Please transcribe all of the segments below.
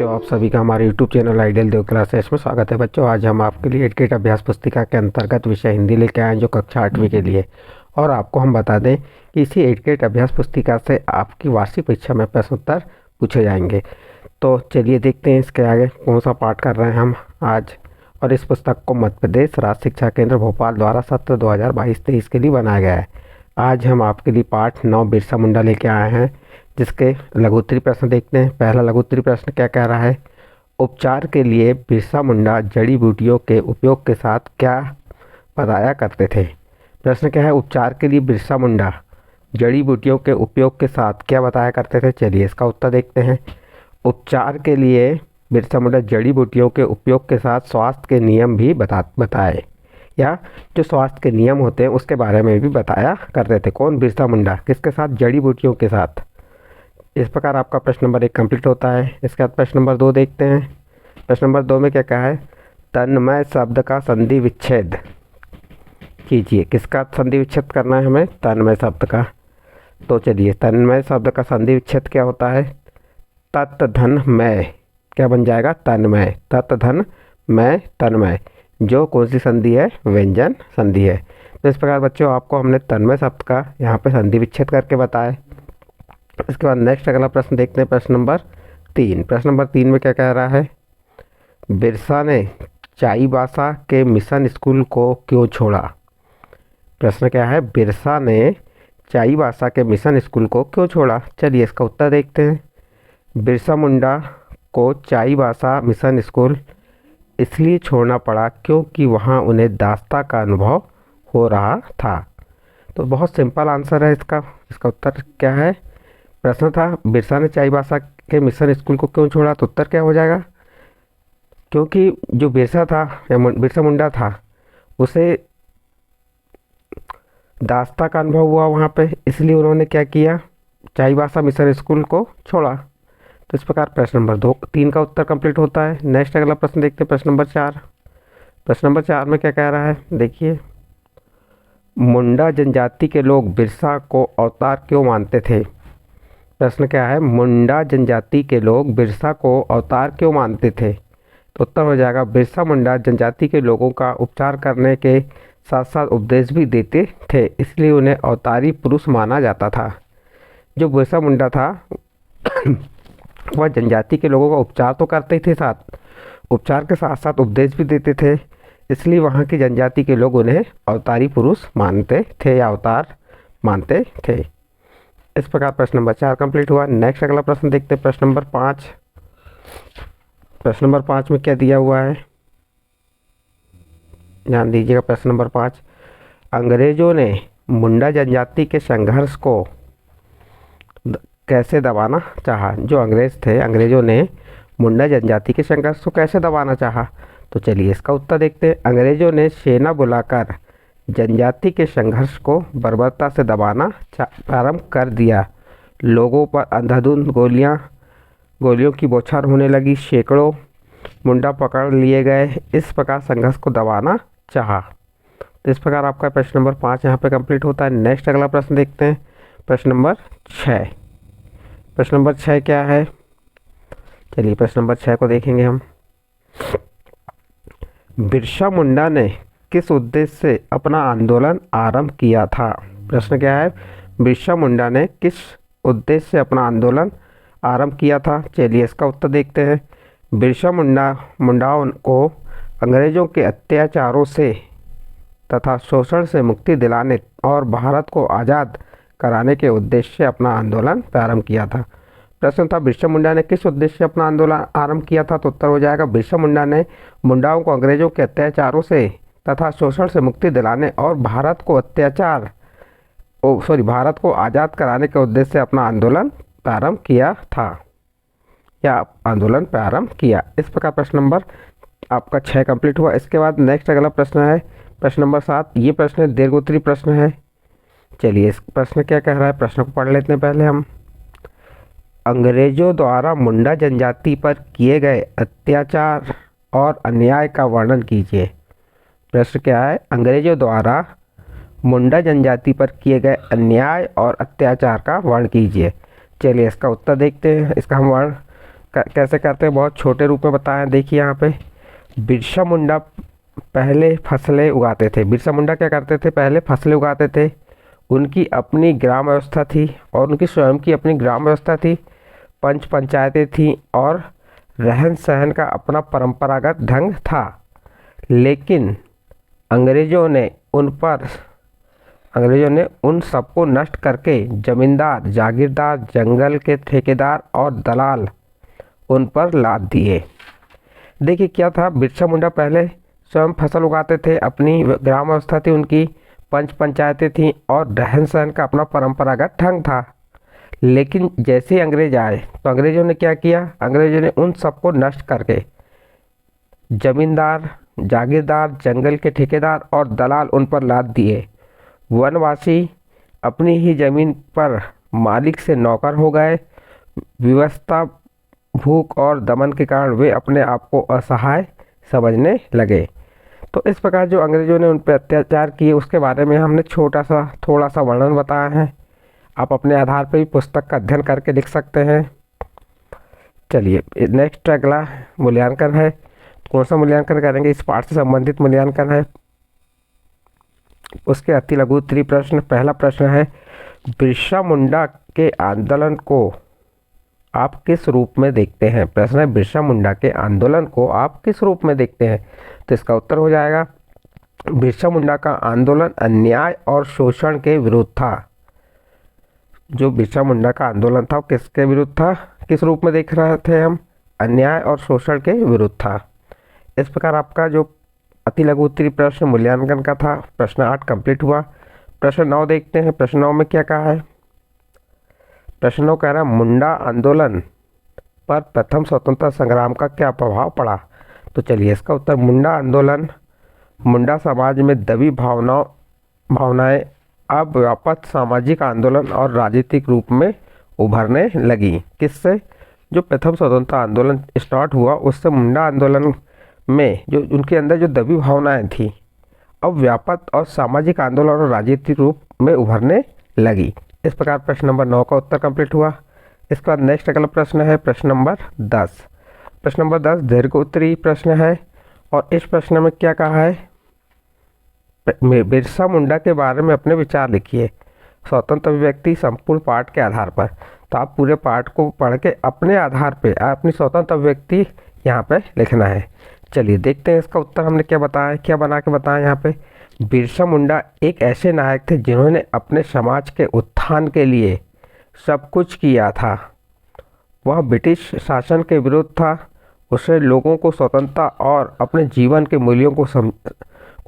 आप सभी का हमारे YouTube चैनल आइडियल देव क्लासेस में स्वागत है। बच्चों, आज हम आपके लिए एडकेट अभ्यास पुस्तिका के अंतर्गत विषय हिंदी लेके आए हैं, जो कक्षा 8वीं के लिए। और आपको हम बता दें कि इसी एडकेट अभ्यास पुस्तिका से आपकी वार्षिक परीक्षा में प्रश्न उत्तर पूछे जाएंगे। तो चलिए देखते हैं इसके आगे कौन सा पाठ कर रहे हैं हम आज। और इस पुस्तक को मध्य प्रदेश राज्य शिक्षा केंद्र भोपाल द्वारा सत्र 2022-23 के लिए बनाया गया है। आज हम आपके लिए पाठ 9 बिरसा मुंडा लेके आए हैं, जिसके लघुत्तरी प्रश्न देखते हैं। पहला लघुत्तरी प्रश्न क्या कह रहा है? उपचार के लिए बिरसा मुंडा जड़ी बूटियों के उपयोग के साथ क्या बताया करते थे? प्रश्न क्या है? उपचार के लिए बिरसा मुंडा जड़ी बूटियों के उपयोग के साथ क्या बताया करते थे? चलिए इसका उत्तर देखते हैं। उपचार के लिए बिरसा मुंडा जड़ी बूटियों के उपयोग के साथ स्वास्थ्य के नियम भी बताए, या जो स्वास्थ्य के नियम होते हैं उसके बारे में भी बताया करते थे। कौन? बिरसा मुंडा। किसके साथ? जड़ी बूटियों के साथ। इस प्रकार आपका प्रश्न नंबर 1 कंप्लीट होता है। इसके बाद प्रश्न नंबर 2 देखते हैं। प्रश्न नंबर 2 में क्या कहा है? तन्मय शब्द का संधि विच्छेद कीजिए। किसका संधि विच्छेद करना है हमें? तन्मय शब्द का। तो चलिए, तन्मय शब्द का संधि विच्छेद क्या होता है? तत् धन मय। क्या बन जाएगा? तन्मय। तत् धन मय तन्मय। जो कौन सी संधि है? व्यंजन संधि है। तो इस प्रकार बच्चों आपको हमने तन्मय शब्द का यहाँ पे संधि विच्छेद करके बताया। इसके बाद नेक्स्ट अगला प्रश्न देखते हैं, प्रश्न नंबर 3। प्रश्न नंबर 3 में क्या कह रहा है? बिरसा ने चाईबासा के मिशन स्कूल को क्यों छोड़ा? प्रश्न क्या है? बिरसा ने चाईबासा के मिशन स्कूल को क्यों छोड़ा? चलिए इसका उत्तर देखते हैं। बिरसा मुंडा को चाईबासा मिशन स्कूल इसलिए छोड़ना पड़ा क्योंकि वहाँ उन्हें दास्ता का अनुभव हो रहा था। तो बहुत सिंपल आंसर है इसका। इसका उत्तर क्या है? प्रश्न था बिरसा ने चाईबासा के मिशन स्कूल को क्यों छोड़ा, तो उत्तर क्या हो जाएगा? क्योंकि जो बिरसा था या बिरसा मुंडा था, उसे दास्ता का अनुभव हुआ वहाँ पे, इसलिए उन्होंने क्या किया? चाईबासा मिशन स्कूल को छोड़ा। तो इस प्रकार प्रश्न नंबर 3 का उत्तर कंप्लीट होता है। नेक्स्ट अगला प्रश्न देखते हैं, प्रश्न नंबर 4। प्रश्न नंबर 4 में क्या कह रहा है? देखिए, मुंडा जनजाति के लोग बिरसा को अवतार क्यों मानते थे? प्रश्न क्या है? मुंडा जनजाति के लोग बिरसा को अवतार क्यों मानते थे? तो उत्तर हो जाएगा, बिरसा मुंडा जनजाति के लोगों का उपचार करने के साथ साथ उपदेश भी देते थे, इसलिए उन्हें अवतारी पुरुष माना जाता था। जो बिरसा मुंडा था वह जनजाति के लोगों का उपचार तो करते ही थे, साथ उपचार के साथ साथ उपदेश भी देते थे, इसलिए वहाँ की जनजाति के लोग उन्हें अवतारी पुरुष मानते थे या अवतार मानते थे। इस प्रकार प्रश्न नंबर 4 कंप्लीट हुआ। नेक्स्ट अगला प्रश्न देखते हैं, प्रश्न नंबर 5। प्रश्न नंबर 5 में क्या दिया हुआ है? ध्यान दीजिएगा। प्रश्न नंबर 5, अंग्रेजों ने मुंडा जनजाति के संघर्ष को कैसे दबाना चाहा? जो अंग्रेज थे, अंग्रेजों ने मुंडा जनजाति के संघर्ष को कैसे दबाना चाहा? तो चलिए इसका उत्तर देखते हैं। अंग्रेजों ने सेना बुलाकर जनजाति के संघर्ष को बर्बरता से दबाना प्रारंभ कर दिया। लोगों पर अंधाधुंध गोलियों की बौछार होने लगी। सैकड़ों मुंडा पकड़ लिए गए। इस प्रकार संघर्ष को दबाना चाहा। तो इस प्रकार आपका प्रश्न नंबर 5 यहाँ पे कंप्लीट होता है। नेक्स्ट अगला प्रश्न देखते हैं, प्रश्न नंबर 6। प्रश्न नंबर 6 क्या है? चलिए प्रश्न नंबर 6 को देखेंगे हम। बिरसा मुंडा ने किस उद्देश्य से अपना आंदोलन आरंभ किया था? प्रश्न क्या है? बिरसा मुंडा ने किस उद्देश्य से अपना आंदोलन आरंभ किया था? चलिए इसका उत्तर देखते हैं। बिरसा मुंडाओं को अंग्रेजों के अत्याचारों से तथा शोषण से मुक्ति दिलाने और भारत को आज़ाद कराने के उद्देश्य से अपना आंदोलन प्रारंभ किया था। प्रश्न था बिरसा मुंडा ने किस उद्देश्य से अपना आंदोलन आरंभ किया था? तो उत्तर हो जाएगा, बिरसा मुंडा ने मुंडाओं को अंग्रेजों के अत्याचारों से तथा शोषण से मुक्ति दिलाने और भारत को आज़ाद कराने के उद्देश्य से अपना आंदोलन प्रारंभ किया था या आंदोलन प्रारंभ किया। इस प्रकार प्रश्न नंबर आपका 6 कंप्लीट हुआ। इसके बाद नेक्स्ट अगला प्रश्न है, प्रश्न नंबर 7। ये प्रश्न दीर्घोत्तरी प्रश्न है। चलिए इस प्रश्न क्या कह रहा है, प्रश्न को पढ़ लेते हैं पहले हम। अंग्रेजों द्वारा मुंडा जनजाति पर किए गए अत्याचार और अन्याय का वर्णन कीजिए। प्रश्न क्या है? अंग्रेजों द्वारा मुंडा जनजाति पर किए गए अन्याय और अत्याचार का वर्णन कीजिए। चलिए इसका उत्तर देखते हैं। इसका हम कैसे करते हैं, बहुत छोटे रूप में बताया। देखिए यहाँ पे बिरसा मुंडा पहले फसलें उगाते थे। बिरसा मुंडा क्या करते थे, पहले फसलें उगाते थे। उनकी अपनी ग्राम व्यवस्था थी और उनकी स्वयं की अपनी ग्राम व्यवस्था थी। पंच पंचायतें थीं और रहन सहन का अपना परंपरागत ढंग था। लेकिन अंग्रेज़ों ने उन सबको नष्ट करके जमींदार, जागीरदार, जंगल के ठेकेदार और दलाल उन पर लाद दिए। देखिए क्या था, बिरसा मुंडा पहले स्वयं फसल उगाते थे, अपनी ग्राम व्यवस्था थी उनकी, पंच पंचायतें थीं और रहन सहन का अपना परंपरागत ढंग था। लेकिन जैसे ही अंग्रेज आए तो अंग्रेज़ों ने क्या किया, अंग्रेज़ों ने उन सबको नष्ट करके जमींदार, जागीरदार, जंगल के ठेकेदार और दलाल उन पर लाद दिए। वनवासी अपनी ही ज़मीन पर मालिक से नौकर हो गए। व्यवस्था, भूख और दमन के कारण वे अपने आप को असहाय समझने लगे। तो इस प्रकार जो अंग्रेज़ों ने उन पर अत्याचार किए उसके बारे में हमने थोड़ा सा वर्णन बताया है। आप अपने आधार पर भी पुस्तक का अध्ययन करके लिख सकते हैं। चलिए नेक्स्ट अगला मूल्यांकन है। कौन सा मूल्यांकन करेंगे, इस पाठ से संबंधित मूल्यांकन है। उसके अति लघु उत्तरीय प्रश्न। पहला प्रश्न है, बिरसा मुंडा के आंदोलन को आप किस रूप में देखते हैं। प्रश्न है, बिरसा मुंडा के आंदोलन को आप किस रूप में देखते हैं। तो इसका उत्तर हो जाएगा, बिरसा मुंडा का आंदोलन अन्याय और शोषण के विरुद्ध था। जो बिरसा मुंडा का आंदोलन था वो किसके विरुद्ध था, किस रूप में देख रहे थे हम, अन्याय और शोषण के विरुद्ध था। इस प्रकार आपका जो अति लघु उत्तरीय प्रश्न मूल्यांकन का था, प्रश्न 8 कंप्लीट हुआ। प्रश्न 9 देखते हैं। प्रश्न 9 में क्या कहा है। प्रश्न 9 कह रहा है, मुंडा आंदोलन पर प्रथम स्वतंत्रता संग्राम का क्या प्रभाव पड़ा। तो चलिए इसका उत्तर, मुंडा आंदोलन, मुंडा समाज में दबी भावनाएं अब व्यापक सामाजिक आंदोलन और राजनीतिक रूप में उभरने लगी। किससे, जो प्रथम स्वतंत्रता आंदोलन स्टार्ट हुआ उससे मुंडा आंदोलन में जो उनके अंदर जो दबी भावनाएं थी अब व्यापक और सामाजिक आंदोलन और राजनीतिक रूप में उभरने लगी। इस प्रकार प्रश्न नंबर 9 का उत्तर कंप्लीट हुआ। इसके बाद नेक्स्ट अगला प्रश्न है प्रश्न नंबर 10। प्रश्न नंबर 10 दीर्घ उत्तरीय प्रश्न है और इस प्रश्न में क्या कहा है, बिरसा मुंडा के बारे में अपने विचार लिखिए स्वतंत्र अभिव्यक्ति संपूर्ण पाठ के आधार पर। तो आप पूरे पाठ को पढ़ के अपने आधार पे अपनी स्वतंत्र अभिव्यक्ति यहाँ पे लिखना है। चलिए देखते हैं इसका उत्तर हमने क्या बताया, क्या बना के बताया यहाँ पे। बिरसा मुंडा एक ऐसे नायक थे जिन्होंने अपने समाज के उत्थान के लिए सब कुछ किया था। वह ब्रिटिश शासन के विरुद्ध था। उसने लोगों को स्वतंत्रता और अपने जीवन के मूल्यों को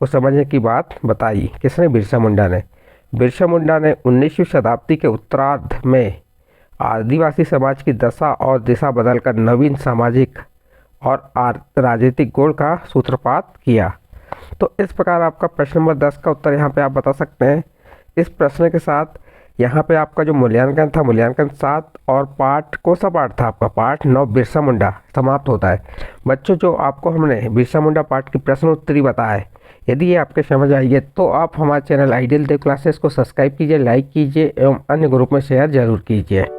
समझने की बात बताई। किसने, बिरसा मुंडा ने। बिरसा मुंडा ने 19वीं शताब्दी के उत्तरार्ध में आदिवासी समाज की दशा और दिशा बदलकर नवीन सामाजिक और राजनीतिक गुण का सूत्रपात किया। तो इस प्रकार आपका प्रश्न नंबर 10 का उत्तर यहाँ पे आप बता सकते हैं। इस प्रश्न के साथ यहाँ पे आपका जो मूल्यांकन था, मूल्यांकन 7 और पाठ कौन सा पाठ था आपका, पाठ 9 बिरसा मुंडा समाप्त होता है। बच्चों जो आपको हमने बिरसा मुंडा पाठ की प्रश्न उत्तरी बताए, यदि ये आपके समझ आई है तो आप हमारे चैनल आइडियल देव क्लासेस को सब्सक्राइब कीजिए, लाइक कीजिए एवं अन्य ग्रुप में शेयर जरूर कीजिए।